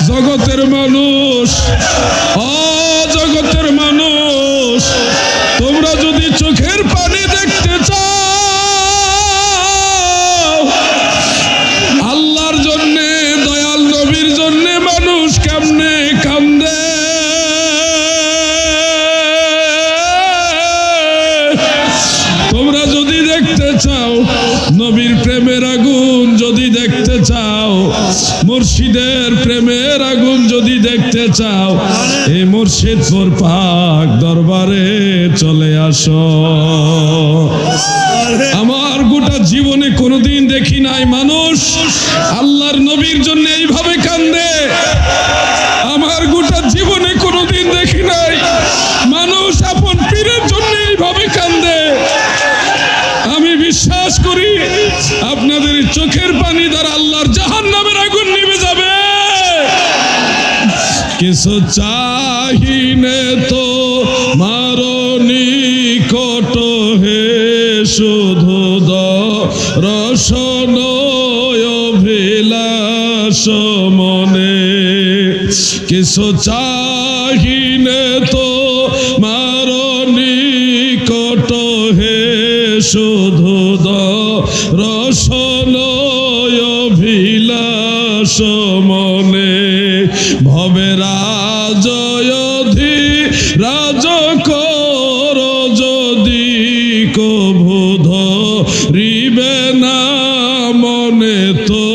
জগতের মানুষ, জগতের মানুষ, তোমরা যদি চোখের পানি দেখতে চাও, আল্লাহর জন্যে, দয়াল নবীর জন্যে মানুষ কেমনে কান্দে, তোমরা যদি দেখতে চাও, নবীর প্রেমের আগুন যদি দেখতে চাও, মুর্শিদের প্রেমের আগুন যদি দেখতে চাও, এই মুর্শিদপুর পাক দরবারে চলে আসো। আমার গোটা জীবনে কোনোদিন দেখি নাই মানুষ আল্লাহর নবীর জন্য এইভাবে কান্দে। আমার গোটা জীবনে কোনোদিন দেখি নাই মানুষ আপন পীরের জন্য এইভাবে কান্দে। আমি বিশ্বাস করি আপনাদের চোখের পানি দ্বারা আল্লাহর জাহান্নামের আগুন নিভে যাবে। কিছু চাহিনে তো মারো নিকট হে, শুধু দর্শন অভিলাষ মনে। কিছু চাহিনে তো মারো নিকট হে, শুধু দর্শন অভিলাষ মনে। ভবে রাজয়ধি রাজ কর যদি কভু ধরিবে না মনে তো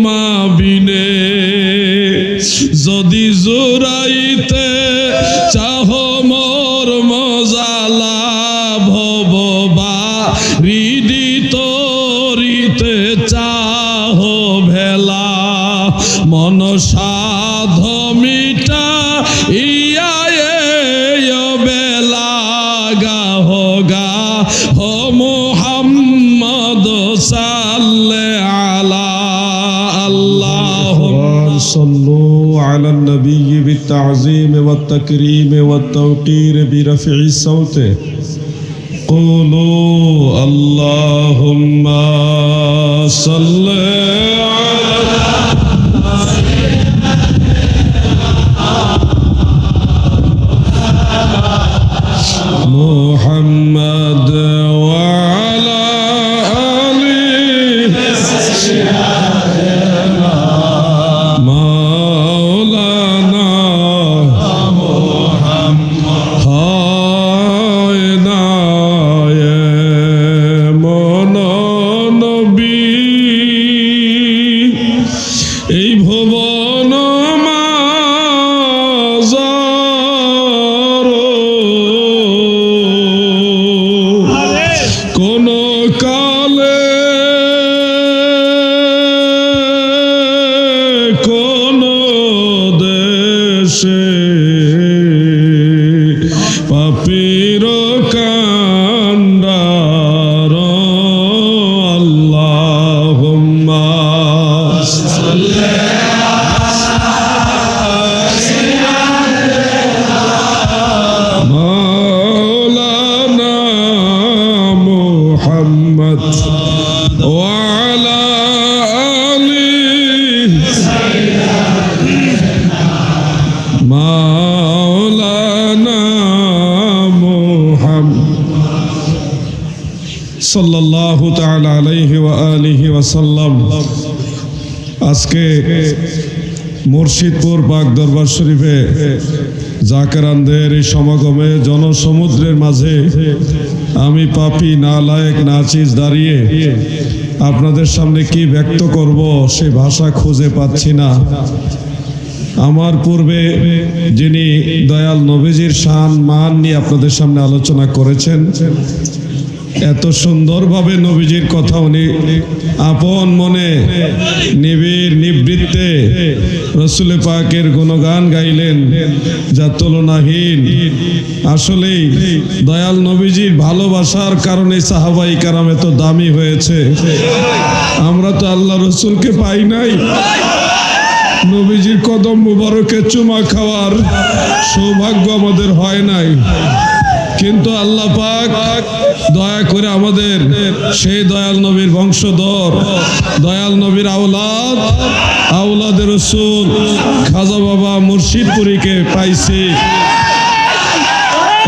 মাবিনে। যদি জোরাইতে চাহ মোর মজালা ভববা হৃদিত রিতে চাহ ভেলা মন সাধ মিটা ইয়া বেলা গাহ গাহ মুহাম্মদ সাল্লে আলা আল্লাহুম্মা সাল্লু আলা নবী বিত্তাযীম ওয়াত তাকরীম ওয়াত তাওকীর বিরফঈ সাওতে। قولوا اللهم صل محمد وعلى آله مولانا محمد هاي من نبي এই ভুবন মাঝার কোন কালে কোন দেশে পাপীর কান্ডার আল্লাহুম্মা مولانا محمد وعلى آله مولانا محمد صلى الله تعالى عليه وآله وسلم। আজকে মুর্শিদপুর পাক দরবার শরীফে জাকেরানদের এই সমাগমে জনসমুদ্রের মাঝে আমি পাপী নালায়েক নাচিজ দাঁড়িয়ে আপনাদের সামনে কি ব্যক্ত করব সে ভাষা খুঁজে পাচ্ছি না। আমার পূর্বে যিনি দয়াল নবীজির শান মান নিয়ে আপনাদের সামনে আলোচনা করেছেন, এত সুন্দরভাবে নবীজির কথা উনি আপন মনে নিবিড় নিবৃত্তে রসুল পাকের গুণগান গাইলেন যা তুলনাহীন। আসলেই দয়াল নবীজির ভালোবাসার কারণে সাহাবাই কারাম এত দামি হয়েছে। আমরা তো আল্লাহ রসুলকে পাই নাই, নবীজির কদম মুবারকে চুমা খাওয়ার সৌভাগ্য আমাদের হয় নাই। কিন্তু আল্লাহ পাক দয়া করে আমাদের সেই দয়াল নবীর বংশধর, দয়াল নবীর আওলাদ, আওলাদের রাসূল খাজা বাবা মুর্শিদপুরীকে পাইছি।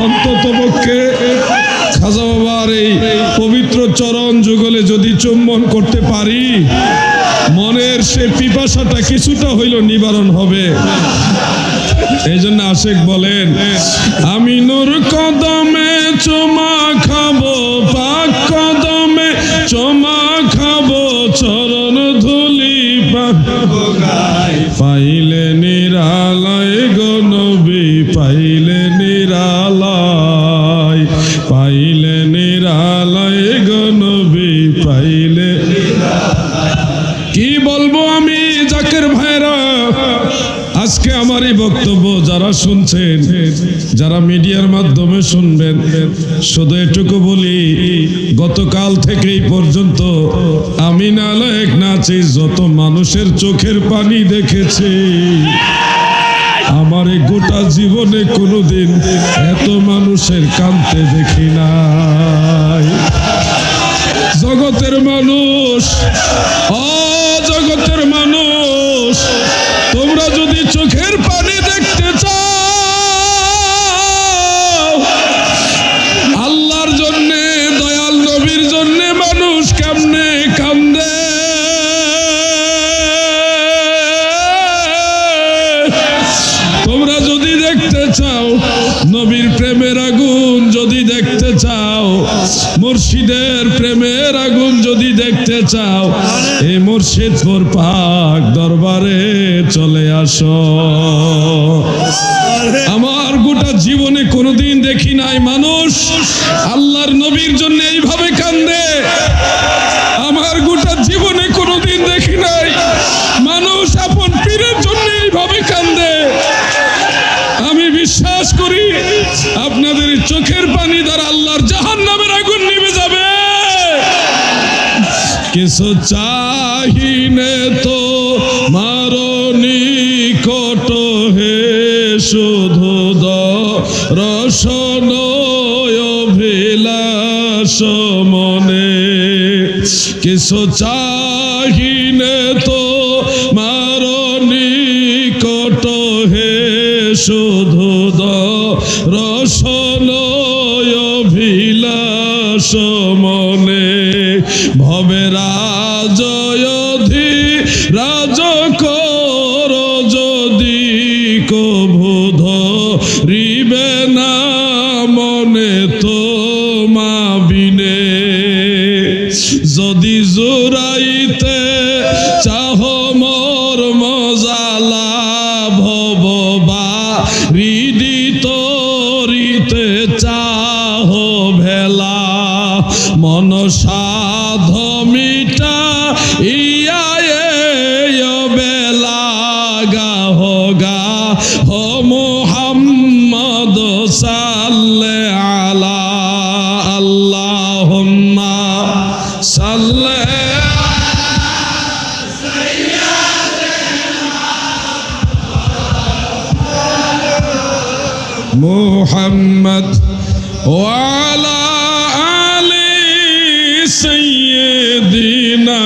অন্ততপক্ষে খাজা বাবার এই পবিত্র চরণ যুগলে যদি চুম্বন করতে পারি, মনের সে পিপাসাটা কিছুটা হইল নিবারণ হবে। এই জন্য আশেক বলেন, আমি নূর কদমে চুমা খাবো, পাক কদমে চুমা খাবো, চরণ ধুলি পাইলে নিরালয় গো নবী, পাইলে নিরালয়, পাইলে নিরালয় গো নবী, পাইলে। কি বলবো আমি জাকের ভাইরা, আজকে আমার এই বক্তব্য যারা শুনছেন, যারা মিডিয়ার মাধ্যমে শুনবেন, শুধু এটুকু বলি, গতকাল থেকেই পর্যন্ত আমি নালায়েক নাচিস যত মানুষের চোখের পানি দেখেছি, আমার এই গোটা জীবনে কোনোদিন এত মানুষের কাঁদতে দেখি নাই। জগতের মানুষ, জগতের মানুষ, তোমরা যদি চোখের পানি দেখতে চাও, আল্লাহর জন্যে, দয়াল নবীর জন্যে মানুষ কেমনে কান্দে, তোমরা যদি দেখতে চাও, নবীর প্রেমের আগুন যদি দেখতে চাও, মুর্শিদের প্রেমের আগুন যদি দেখতে চাও, এই মুর্শিদপুর পাক দরবারে চলে আসো। আমার গোটা জীবনে কোনোদিন দেখি নাই মানুষ আল্লাহর নবীর জন্য এইভাবে কান্দে। আমার গোটা জীবনে কোনোদিন দেখি নাই মানুষ আপন পীরের জন্য এইভাবে কান্দে। আমি বিশ্বাস করি আপনাদের চোখের পানি দ্বারা আল্লাহর জাহান্নামের আগুন নিভে যাবে। কিছু চাহিনে তো মারনি কট হে, শুধু দর্শন অভিলাষ মনে। কিছু চাহিনে তো মারনি কট হে, শুধু দর্শন অভিলাষ মনে। ভবে রাজয়ধি রাজ কর যদি কভু ধরিবে না মনে তোমা বিনে। যদি জুড়াইতে চাহ মোর মজালা ভববা, হৃদিত রিতে চাহ ভেলা, মন সাধ মিটা ইয়া বেলা গাহ গা হো মুহাম্মদ সাল্লে আলা, আল্লাহুম্মা সাল্লে মুহাম্মদ ওয়া আলা আলি সাইয়্যিদিনা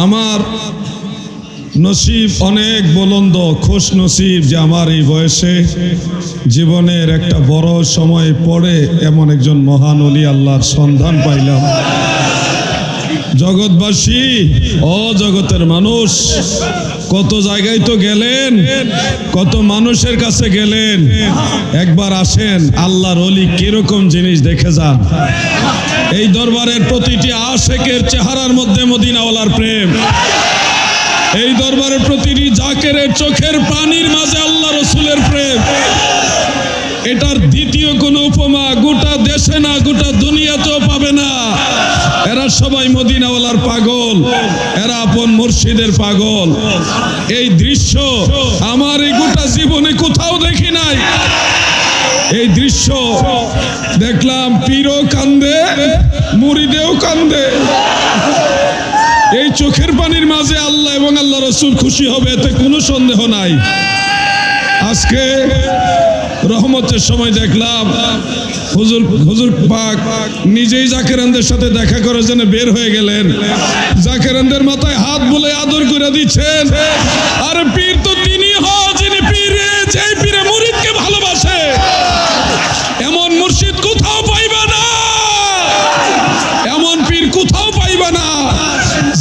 আমার নসিব অনেক বুলন্দ, খুশ নসিব যে আমার এই বয়সে জীবনের একটা বড় সময় পরে এমন একজন মহান ওলি আল্লাহর সন্ধান পাইলাম। জগৎবাসী, ও জগতের মানুষ, কত জায়গায় তো গেলেন, কত মানুষের কাছে গেলেন, একবার আসেন আল্লাহর ওলি কিরকম জিনিস দেখে যান। এই দরবারের প্রতিটি আশেকের চেহারার মধ্যে মদিনাওয়ালার প্রেম, এই দরবারের প্রতিটি জাকেরের চোখের পানির মাঝে আল্লাহ রসুলের প্রেম। এটার দ্বিতীয় কোনো উপমা গোটা দেশে না, গোটা দুনিয়াতেও পাবে না। এরা সবাই মদিনাওয়ালার পাগল, এরা আপন মুর্শিদের পাগল। এই দৃশ্য আমার এই গোটা জীবনে কোথাও দেখি নাই। এই দৃশ্য দেখলাম, পীরও কান্দে, মুরিদেও কান্দে। এই চোখের পানির মাঝে আল্লাহ এবং আল্লাহ রসুল খুশি হবে, এতে কোনো সন্দেহ নাই। আজকে রহমতের সময় দেখলাম হুজুর পাক নিজেই জাকেরানদের সাথে দেখা করার জন্য বের হয়ে গেলেন। জাকেরানদের মাথায় হাত বুলে আদর করে দিচ্ছেন। আর পীর তো তিনি হয় যিনি পীরে, যেই পীরে মুরিদকে ভালোবাসে। এমন মুর্শিদ কোথাও পাইবা না, এমন পীর কোথাও পাইবা না।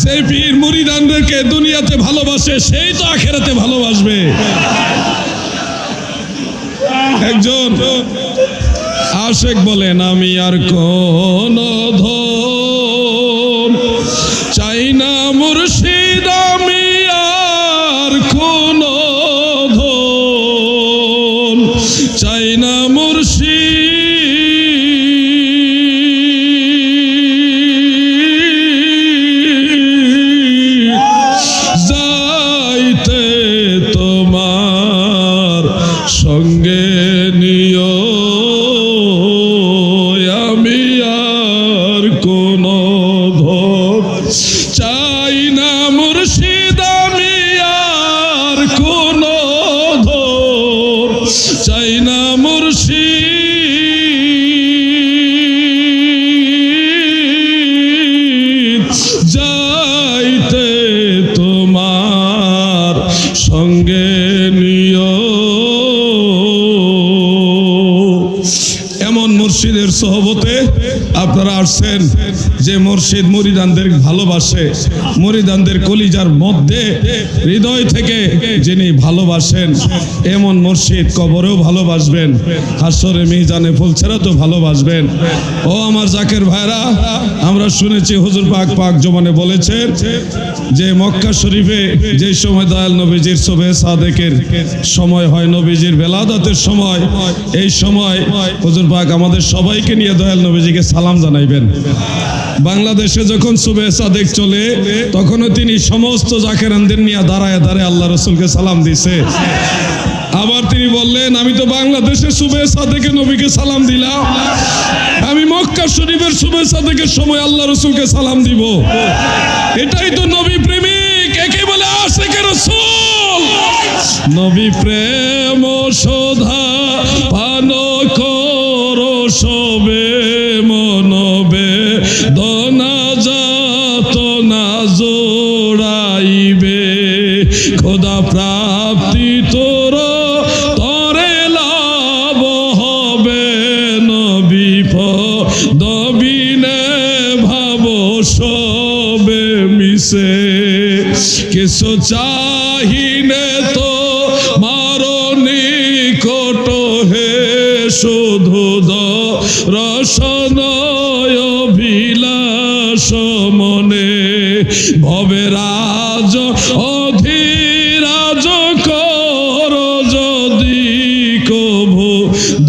সেই পীর মুরিদানদেরকে দুনিয়াতে ভালোবাসে, সেই তো আখেরাতে ভালোবাসবে। একজন আশেক বলেন, আমি আর কোন ধন চাই না মুর্শিদ, আমি আর কোন ধন চাই না মুর্শিদ, যাইতে তোমার সঙ্গে নিও, আমি আর কোন ধন চাই না মুর্শিদ, আমি আর কোন ধন চাই না মুর্শিদ, যাইতে তোমার সঙ্গে নিও। এমন মুর্শিদের সোহবতে আপনারা আসছেন যে মুর্শিদ মুরিদানদের ভালোবাসে, মুরিদানদের কলিজার মধ্যে হৃদয় থেকে যিনি ভালোবাসেন, এমন মুর্শিদ কবরেও ভালোবাসবেন, হাসরে মিজানে ফুলছেরাতেও ভালোবাসবেন। ও আমার জাকের ভাইরা, আমরা শুনেছি হুজুর পাক জমানে বলেছেন যে মক্কা শরীফে যে সময় দয়াল নবীজির সুবহে সাদেকের সময় হয়, নবীজির বেলাদাতের সময়, এই সময় হুজুর পাক আমাদের সবাইকে নিয়ে দয়াল নবীজিকে সালাম জানাইবেন। বাংলাদেশে যখন সুবহে সাদেক চলে, তখনও তিনি সমস্ত জাকেরানদের নিয়ে দাঁড়ায় দাঁড়ায় আল্লাহ রসুলকে সালাম দিছে। আবার তিনি বললেন, আমি তো বাংলাদেশে সুবহে সাদেকে নবীকে সালাম দিলাম, আমি মক্কা শরীফের সুবহে সাদেকের সময় আল্লাহ রসুলকে সালাম দিব। এটাই তো নবী প্রেমিক, একে বলে আশিকে রাসূল। নবী প্রেম শোধা পান করো সবে, মনবে দনা যাত না জোড়াইবে, খোদা প্রাপ্তি তোর তরে লাভ হবে, নবী পদবিনে ভাব সবে মিশে, কিছু চাহিনে তো মারণি কোট হে, শুধু রসনয় অভিলাষ মনে, ভবে রাজ অধীরাজ কর যদি কভু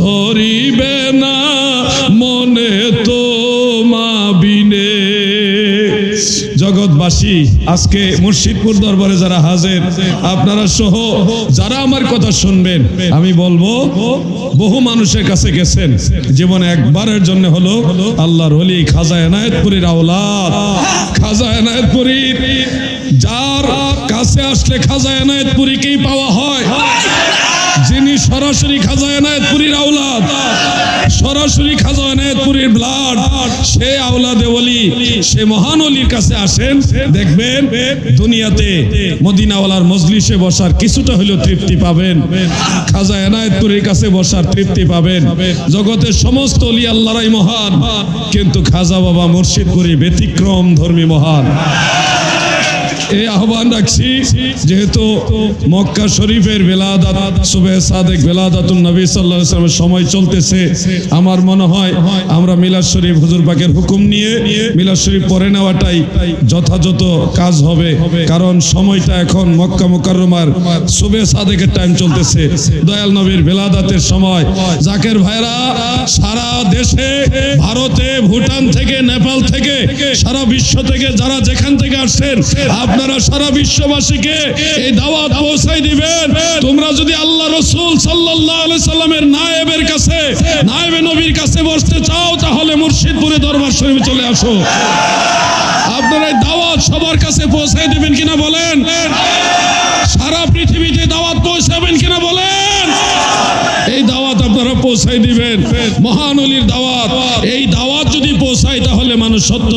ধরিবে না মনে তো মাবিনে। জগৎবাসী, আজকে মুর্শিদপুর দরবারে যারা হাজির, আপনারা সহ যারা আমার কথা শুনবেন, আমি বলবো বহু মানুষের কাছে গেছেন, জীবনে একবারের জন্য হলো আল্লাহর ওলি খাজা এনায়েতপুরীর আওলাদ, খাজা এনায়েতপুরীর, যার কাছে আসলে খাজা এনায়েতপুরীকেই পাওয়া হয়, যিনি সরাসরি খাজা এনায়েতপুরীর আওলাদ, সরাসরি খাজা এনায়েতপুরীর ব্লাড, সে আওলাদে ওলি, সে মহান ওলির কাছে আসেন, দেখবেন দুনিয়াতে মদিনাওয়ালার মজলিসে বসার কিছুটা হলেও তৃপ্তি পাবেন, খাজা এনায়েতপুরীর কাছে বসার তৃপ্তি পাবেন। জগতের সমস্ত ওলি আল্লাহরাই মহান, কিন্তু খাজা বাবা মুর্শিদপুরী ব্যতিক্রম ধর্মী মহান। এই আহ্বান রাখছি, যেহেতু মক্কা শরীফের বেলাদাত, সুবহে সাদেক বেলাদাতুন নবী সাল্লাল্লাহু আলাইহি ওয়াসাল্লামের সময় চলতেছে, আমার মনে হয় আমরা মিলাদ শরীফ হুজুর পাকের হুকুম নিয়ে মিলাদ শরীফ পড়ে নেওয়াটাই যথাযথ কাজ হবে, কারণ সময়টা এখন মক্কা মুকাররমার সুবহে সাদেকের টাইম চলতেছে, দয়াল নবীর বেলাদাতের সময়। জাকের ভাইরা, সারা দেশে, ভারতে, ভুটান থেকে, নেপাল থেকে, সারা বিশ্ব থেকে যারা যেখান থেকে আসছেন, আপনারা সারা বিশ্ববাসীকে এই দাওয়াত পৌঁছাই দিবেন। তোমরা যদি আল্লাহ রাসূল সাল্লাল্লাহু আলাইহি সাল্লামের নায়েবের কাছে, নায়েবে নবীর কাছে বসতে চাও, তাহলে মুর্শিদপুরে দরবার শরীফে চলে আসো। আপনারা এই দাওয়াত সবার কাছে পৌঁছাই দিবেন কিনা বলেন? সারা পৃথিবীতে দাওয়াত পৌঁছাবেন কিনা বলেন? পৌঁছাই দিবেন। মহান ওলির দাওয়াত, এই দাওয়াত যদি পৌঁছায় তাহলে মানুষ সত্য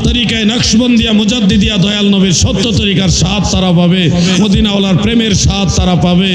তরিকায় নকশবন্দিয়া মুজাদ্দিদিয়া দয়াল নবীর সত্য তরিকার স্বাদ তারা পাবে, মদিনাওয়ালার প্রেমের স্বাদ তারা পাবে।